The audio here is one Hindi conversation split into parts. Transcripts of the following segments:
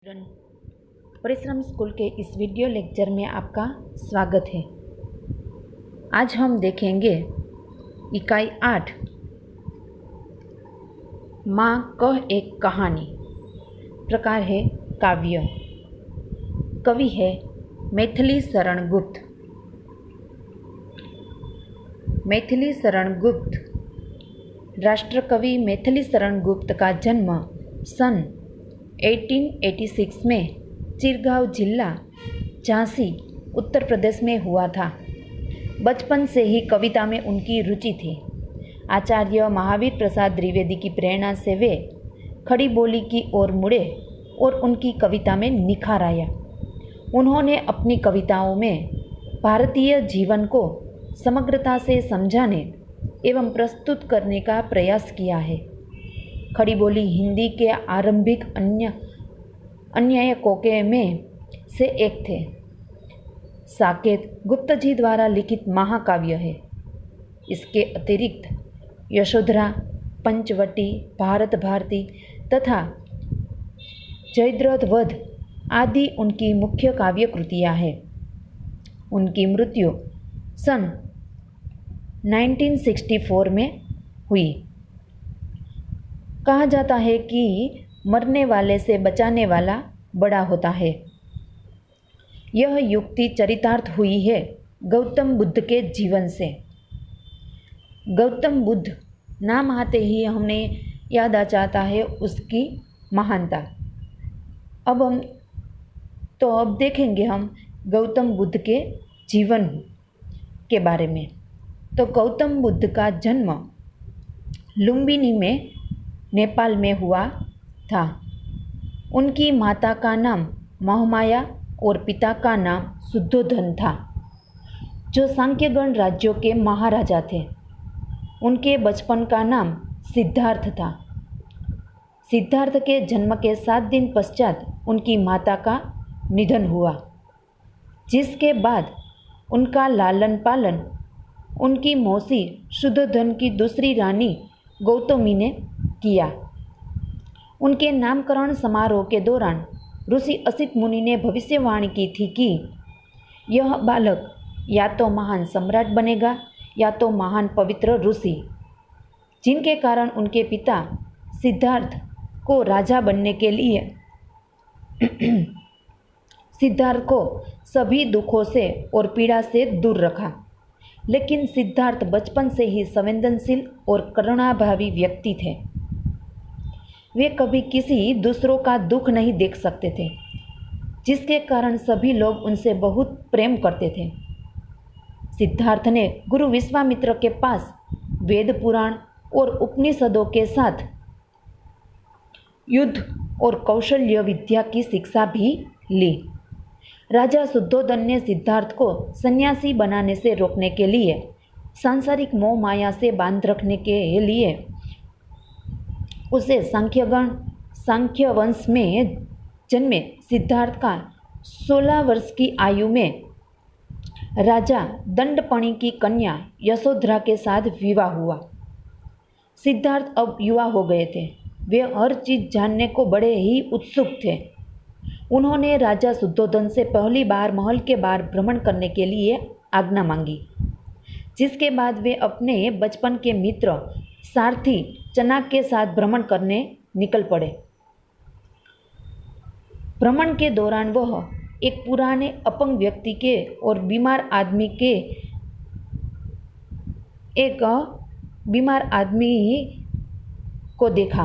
स्टूडेंट, परिश्रम स्कूल के इस वीडियो लेक्चर में आपका स्वागत है। आज हम देखेंगे इकाई 8 माँ कह एक कहानी। प्रकार है काव्य। कवि है मैथिली शरण गुप्त। मैथिली शरण गुप्त राष्ट्रकवि मैथिली शरण गुप्त का जन्म सन 1886 में चिरगांव जिला झांसी उत्तर प्रदेश में हुआ था। बचपन से ही कविता में उनकी रुचि थी। आचार्य महावीर प्रसाद द्विवेदी की प्रेरणा से वे खड़ी बोली की ओर मुड़े और उनकी कविता में निखार आया। उन्होंने अपनी कविताओं में भारतीय जीवन को समग्रता से समझाने एवं प्रस्तुत करने का प्रयास किया है। खड़ी बोली हिंदी के आरंभिक अन्यायकों में से एक थे। साकेत गुप्त जी द्वारा लिखित महाकाव्य है। इसके अतिरिक्त यशोधरा, पंचवटी, भारत भारती तथा जयद्रथ वध आदि उनकी मुख्य काव्य कृतियाँ हैं। उनकी मृत्यु सन 1964 में हुई। कहा जाता है कि मरने वाले से बचाने वाला बड़ा होता है। यह युक्ति चरितार्थ हुई है गौतम बुद्ध के जीवन से। गौतम बुद्ध नाम आते ही हमें याद आ जाता है उसकी महानता। अब देखेंगे हम गौतम बुद्ध के जीवन के बारे में। तो गौतम बुद्ध का जन्म लुम्बिनी में नेपाल में हुआ था। उनकी माता का नाम महामाया और पिता का नाम शुद्धोधन था, जो सांक्यगण राज्यों के महाराजा थे। उनके बचपन का नाम सिद्धार्थ था। सिद्धार्थ के जन्म के 7 दिन पश्चात उनकी माता का निधन हुआ, जिसके बाद उनका लालन पालन उनकी मौसी शुद्धोधन की दूसरी रानी गौतमी ने किया। उनके नामकरण समारोह के दौरान ऋषि असित मुनि ने भविष्यवाणी की थी कि यह बालक या तो महान सम्राट बनेगा या तो महान पवित्र ऋषि, जिनके कारण उनके पिता सिद्धार्थ को राजा बनने के लिए सिद्धार्थ को सभी दुखों से और पीड़ा से दूर रखा। लेकिन सिद्धार्थ बचपन से ही संवेदनशील और करुणाभावी व्यक्ति थे। वे कभी किसी दूसरों का दुख नहीं देख सकते थे, जिसके कारण सभी लोग उनसे बहुत प्रेम करते थे। सिद्धार्थ ने गुरु विश्वामित्र के पास वेद पुराण और उपनिषदों के साथ युद्ध और कौशल्य विद्या की शिक्षा भी ली। राजा शुद्धोधन ने सिद्धार्थ को सन्यासी बनाने से रोकने के लिए सांसारिक मोह माया से बांध रखने के लिए उसे सांख्य वंश में जन्मे सिद्धार्थ का 16 वर्ष की आयु में राजा दंडपणि की कन्या यशोधरा के साथ विवाह हुआ। सिद्धार्थ अब युवा हो गए थे। वे हर चीज़ जानने को बड़े ही उत्सुक थे। उन्होंने राजा शुद्धोधन से पहली बार महल के बाहर भ्रमण करने के लिए आज्ञा मांगी, जिसके बाद वे अपने बचपन के मित्र सारथी चनाक के साथ भ्रमण करने निकल पड़े। भ्रमण के दौरान वह एक पुराने अपंग व्यक्ति के और बीमार आदमी को देखा,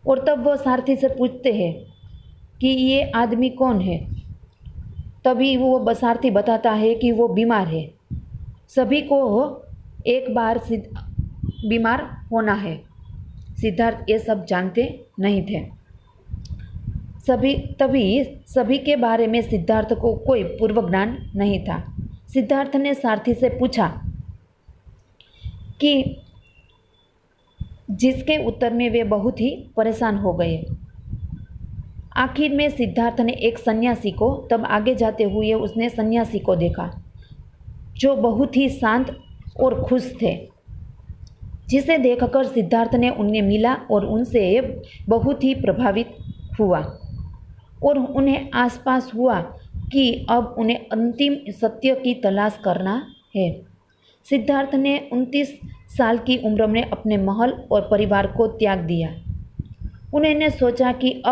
और तब वह सारथी से पूछते हैं कि ये आदमी कौन है। तभी वो सारथी बताता है कि वो बीमार है। सभी को एक बार बीमार होना है। सिद्धार्थ ये सब जानते नहीं थे। सभी के बारे में सिद्धार्थ को कोई पूर्व ज्ञान नहीं था। सिद्धार्थ ने सारथी से पूछा कि जिसके उत्तर में वे बहुत ही परेशान हो गए। आखिर में सिद्धार्थ ने एक सन्यासी को, तब आगे जाते हुए उसने सन्यासी को देखा, जो बहुत ही शांत और खुश थे, जिसे देखकर सिद्धार्थ ने उन्हें मिला और उनसे बहुत ही प्रभावित हुआ। और उन्हें आसपास हुआ कि अब उन्हें अंतिम सत्य की तलाश करना है। सिद्धार्थ ने 29 साल की उम्र में अपने महल और परिवार को त्याग दिया। उन्होंने सोचा कि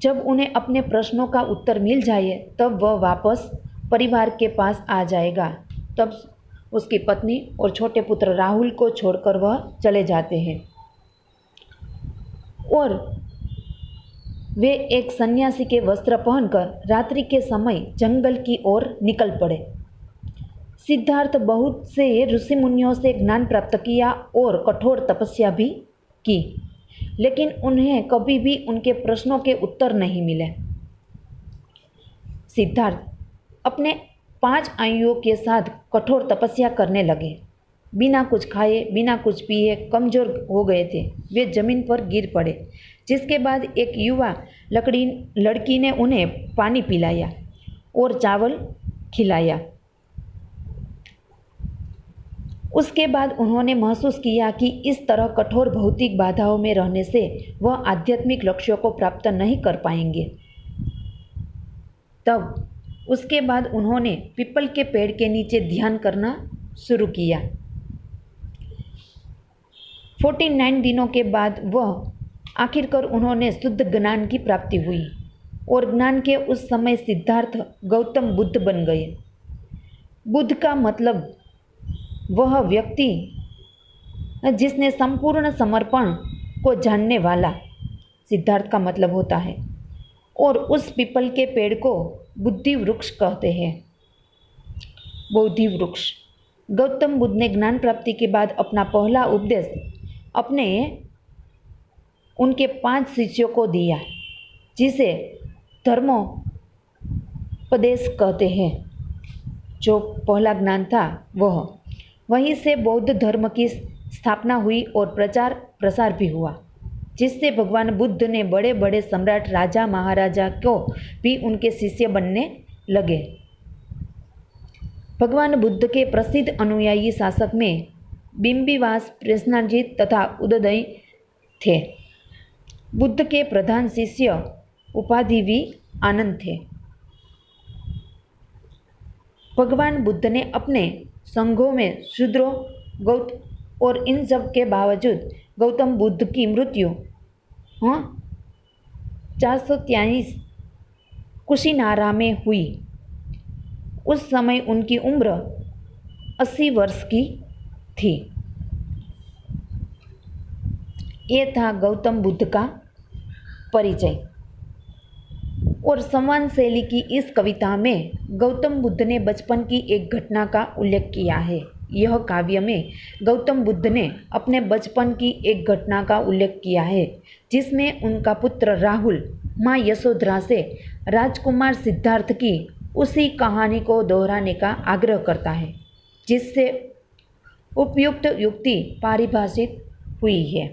जब उन्हें अपने प्रश्नों का उत्तर मिल जाए तब वह वापस परिवार के पास आ जाएगा। तब उसकी पत्नी और छोटे पुत्र राहुल को छोड़कर वह चले जाते हैं और वे एक सन्यासी के वस्त्र पहनकर रात्रि के समय जंगल की ओर निकल पड़े। सिद्धार्थ बहुत से ऋषि मुनियों से ज्ञान प्राप्त किया और कठोर तपस्या भी की, लेकिन उन्हें कभी भी उनके प्रश्नों के उत्तर नहीं मिले। सिद्धार्थ अपने 5 आयुओं के साथ कठोर तपस्या करने लगे। बिना कुछ खाए, बिना कुछ पिए कमज़ोर हो गए थे। वे जमीन पर गिर पड़े, जिसके बाद एक युवा लड़की ने उन्हें पानी पिलाया और चावल खिलाया। उसके बाद उन्होंने महसूस किया कि इस तरह कठोर भौतिक बाधाओं में रहने से वह आध्यात्मिक लक्ष्यों को प्राप्त नहीं कर पाएंगे। तब उसके बाद उन्होंने पीपल के पेड़ के नीचे ध्यान करना शुरू किया। 49 दिनों के बाद वह आखिरकार उन्होंने शुद्ध ज्ञान की प्राप्ति हुई और ज्ञान के उस समय सिद्धार्थ गौतम बुद्ध बन गए। बुद्ध का मतलब वह व्यक्ति जिसने संपूर्ण समर्पण को जानने वाला सिद्धार्थ का मतलब होता है, और उस पीपल के पेड़ को बुद्धि वृक्ष कहते हैं। बोधि वृक्ष। गौतम बुद्ध ने ज्ञान प्राप्ति के बाद अपना पहला उपदेश उनके 5 शिष्यों को दिया, जिसे धर्मोपदेश कहते हैं। जो पहला ज्ञान था वहीं से बौद्ध धर्म की स्थापना हुई और प्रचार प्रसार भी हुआ, जिससे भगवान बुद्ध ने बड़े बड़े सम्राट राजा महाराजा को भी उनके शिष्य बनने लगे। भगवान बुद्ध के प्रसिद्ध अनुयायी शासक में बिंबिवास, प्रसेनजीत तथा उदयदयी थे। बुद्ध के प्रधान शिष्य उपाधि भी आनंद थे। भगवान बुद्ध ने अपने संघों में शूद्रों और इन सब के बावजूद गौतम बुद्ध की मृत्यु 443 कुशीनारा में हुई। उस समय उनकी उम्र 80 वर्ष की थी। ये था गौतम बुद्ध का परिचय। और संवाद शैली की इस कविता में गौतम बुद्ध ने बचपन की एक घटना का उल्लेख किया है। यह काव्य में गौतम बुद्ध ने अपने बचपन की एक घटना का उल्लेख किया है, जिसमें उनका पुत्र राहुल माँ यशोधरा से राजकुमार सिद्धार्थ की उसी कहानी को दोहराने का आग्रह करता है, जिससे उपयुक्त युक्ति परिभाषित हुई है।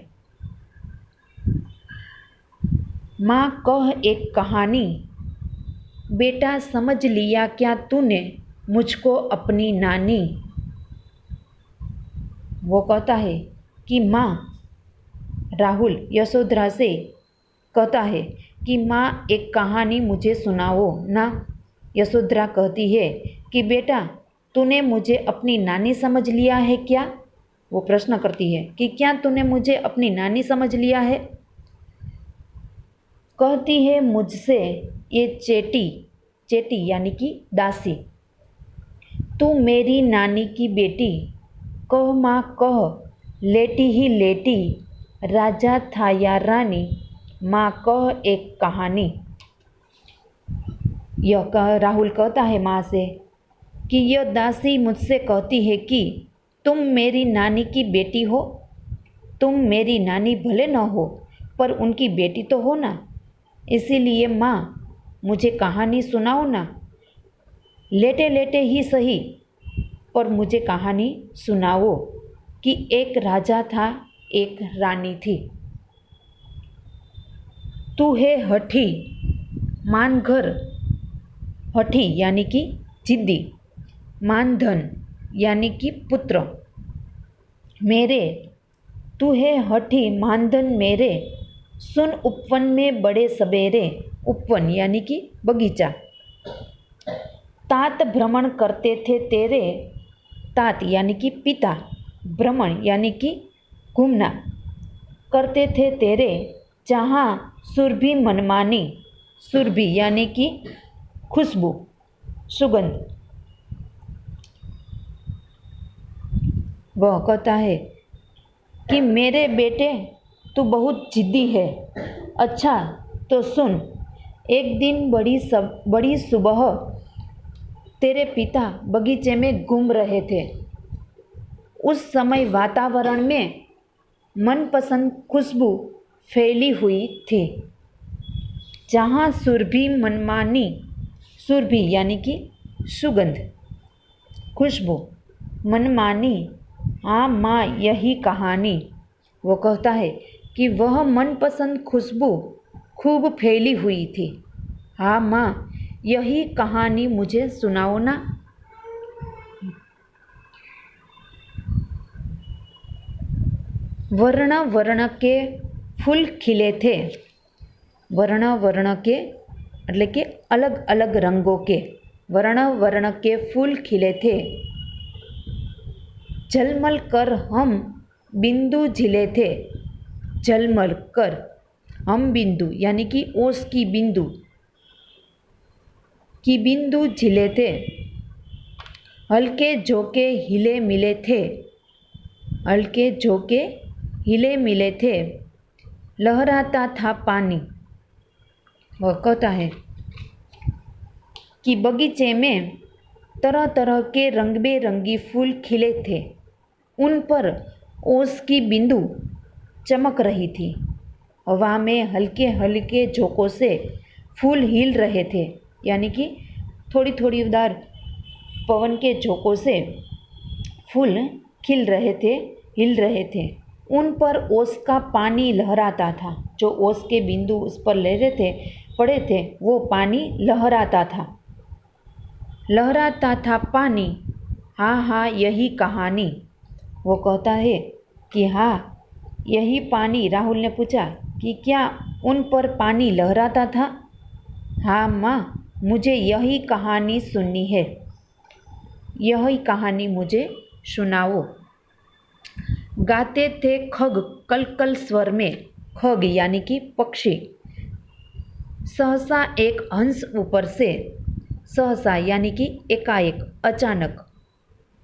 माँ कह एक कहानी, बेटा समझ लिया क्या तूने मुझको अपनी नानी। वो कहता है कि माँ, राहुल यशोधरा से कहता है कि माँ एक कहानी मुझे सुनाओ ना। यशोधरा कहती है कि बेटा तूने मुझे अपनी नानी समझ लिया है क्या। वो प्रश्न करती है कि क्या तूने मुझे अपनी नानी समझ लिया है। कहती है मुझसे ये चेटी यानी कि दासी, तू मेरी नानी की बेटी। कह माँ कह, लेटी ही लेटी, राजा था या रानी, माँ कह एक कहानी। राहुल कहता है माँ से कि यह दासी मुझसे कहती है कि तुम मेरी नानी की बेटी हो। तुम मेरी नानी भले न हो, पर उनकी बेटी तो हो ना। इसीलिए माँ मुझे कहानी सुनाओ ना। लेटे लेटे ही सही, पर मुझे कहानी सुनाओ कि एक राजा था, एक रानी थी। तू है हठी, मान घर, हठी यानी कि जिद्दी, मान धन यानी कि पुत्र मेरे। तू है हठी मानधन मेरे, सुन उपवन में बड़े सवेरे, उपवन यानी कि बगीचा, तात भ्रमण करते थे तेरे, तात यानी कि पिता, भ्रमण यानी कि घूमना, करते थे तेरे, जहाँ सुरभि मनमानी, सुरभि यानी कि खुशबू, सुगंध। वह कहता है कि मेरे बेटे तू बहुत जिद्दी है। अच्छा तो सुन, एक दिन बड़ी सुबह तेरे पिता बगीचे में घूम रहे थे। उस समय वातावरण में मनपसंद खुशबू फैली हुई थी। जहाँ सुरभि मनमानी, सुरभि यानी कि सुगंध, खुशबू, मनमानी, हाँ माँ यही कहानी। वो कहता है कि वह मनपसंद खुशबू खूब फैली हुई थी। हाँ माँ यही कहानी मुझे सुनाओ ना। वर्ण वर्ण के फूल खिले थे। वर्ण वर्ण के એટલે કે अलग अलग रंगों के, वर्ण वर्ण के फूल खिले थे। झलमल कर हम बिंदु झिले थे। झलमल कर हम बिंदु यानी कि ओस की बिंदु झिले थे। हल्के झोंके हिले मिले थे। हल्के झोंके हिले मिले थे। लहराता था पानी। वह कहता है कि बगीचे में तरह तरह के रंग बेरंगी फूल खिले थे। उन पर ओस की बिंदु चमक रही थी। हवा में हल्के हल्के झोंकों से फूल हिल रहे थे, यानी कि थोड़ी थोड़ी उदार पवन के झोंकों से फूल खिल रहे थे, हिल रहे थे। उन पर ओस का पानी लहराता था। जो ओस के बिंदु उस पर ले रहे थे, पड़े थे, वो पानी लहराता था। लहराता था पानी, हाँ हाँ यही कहानी। वो कहता है कि हाँ यही पानी। राहुल ने पूछा कि क्या उन पर पानी लहराता था? हाँ माँ मुझे यही कहानी सुननी है। यही कहानी मुझे सुनाओ। गाते थे खग कलकल स्वर में। खग यानी कि पक्षी। सहसा एक हंस ऊपर से, सहसा यानी कि एकाएक, अचानक,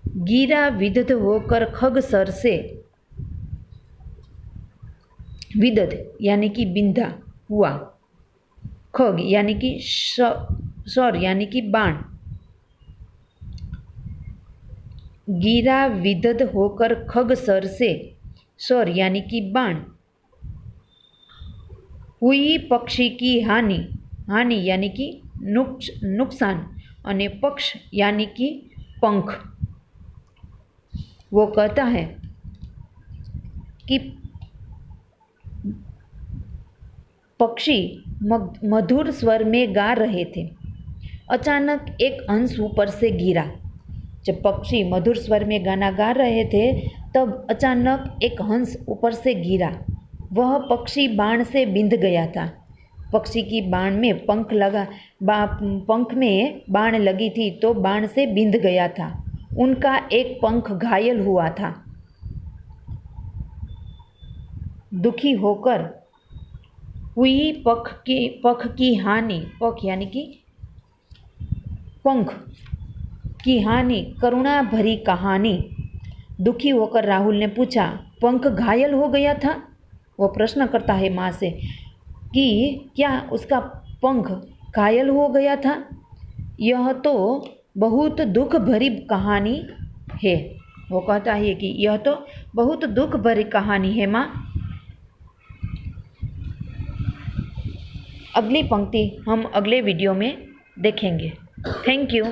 गिरा विदध होकर खग सर से। विदध यानी कि बिंधा हुआ। खग यानी कि सर यानी कि बाण। गिरा विदध होकर खग सर से, सर यानी कि बाण। हुई पक्षी की हानि। हानि यानी कि नुकसान, और पक्ष यानी कि पंख। वो कहता है कि पक्षी मधुर स्वर में गा रहे थे। अचानक एक हंस ऊपर से गिरा। जब पक्षी मधुर स्वर में गाना गा रहे थे तब अचानक एक हंस ऊपर से गिरा। वह पक्षी बाण से बिंध गया था। पक्षी की बाण में पंख में बाण लगी थी तो बाण से बिंध गया था। उनका एक पंख घायल हुआ था। दुखी होकर हुई पख की हानि। पख यानी कि पंख की हानि, करुणा भरी कहानी। दुखी होकर राहुल ने पूछा, पंख घायल हो गया था? वो प्रश्न करता है माँ से कि क्या उसका पंख घायल हो गया था? यह तो बहुत दुख भरी कहानी है। वो कहता है कि यह तो बहुत दुख भरी कहानी है माँ। अगली पंक्ति हम अगले वीडियो में देखेंगे। Thank you.